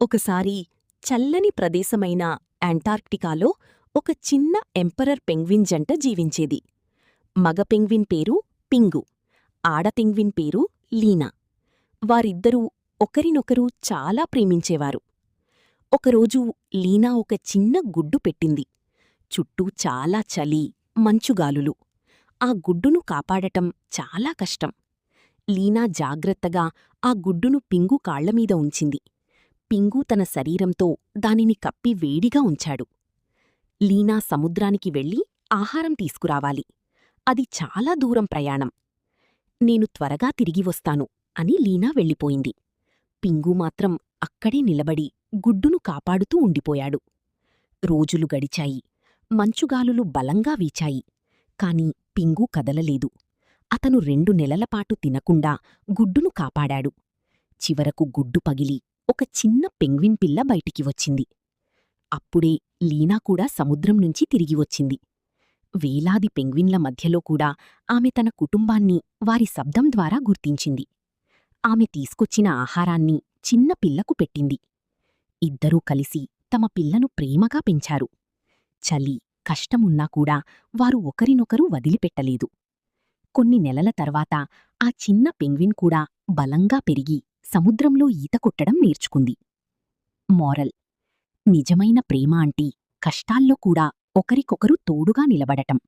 ఒకసారి చల్లని ప్రదేశమైన యాంటార్క్టికాలో ఒక చిన్న ఎంపరర్ పెంగ్విన్ జంట జీవించేది. మగ పెంగ్విన్ పేరు పింగు, ఆడ పెంగ్విన్ పేరు లీనా. వారిద్దరూ ఒకరినొకరు చాలా ప్రేమించేవారు. ఒకరోజు లీనా ఒక చిన్న గుడ్డు పెట్టింది. చుట్టూ చాలా చలి, మంచుగాలులు. ఆ గుడ్డును కాపాడటం చాలా కష్టం. లీనా జాగ్రత్తగా ఆ గుడ్డును పింగు కాళ్లమీద ఉంచింది. పింగు తన శరీరంతో దానిని కప్పి వేడిగా ఉంచాడు. లీనా సముద్రానికి వెళ్ళి ఆహారం తీసుకురావాలి. అది చాలా దూరం ప్రయాణం. నేను త్వరగా తిరిగి వస్తాను అని లీనా వెళ్ళిపోయింది. పింగు మాత్రం అక్కడే నిలబడి గుడ్డును కాపాడుతూ ఉండిపోయాడు. రోజులు గడిచాయి. మంచుగాలులు బలంగా వీచాయి. కాని పింగు కదలలేదు. అతను 2 నెలలపాటు తినకుండా గుడ్డును కాపాడాడు. చివరకు గుడ్డు పగిలి ఒక చిన్న పెంగ్విన్ పిల్ల బయటికి వచ్చింది. అప్పుడే లీనా కూడా సముద్రం నుంచి తిరిగి వచ్చింది. వేలాది పెంగ్విన్ల మధ్యలో కూడా ఆమె తన కుటుంబాన్ని వారి శబ్దం ద్వారా గుర్తించింది. ఆమె తీసుకొచ్చిన ఆహారాన్ని చిన్న పిల్లకు పెట్టింది. ఇద్దరూ కలిసి తమ పిల్లను ప్రేమగా పెంచారు. చలి, కష్టమున్నా కూడా వారు ఒకరినొకరు వదిలిపెట్టలేదు. కొన్ని నెలల తర్వాత ఆ చిన్న పెంగ్విన్ కూడా బలంగా పెరిగి సముద్రంలో ఈత కొట్టడం నేర్చుకుంది. మోరల్: నిజమైన ప్రేమ అంటే కష్టాల్లో కూడా ఒకరికొకరు తోడుగా నిలబడటం.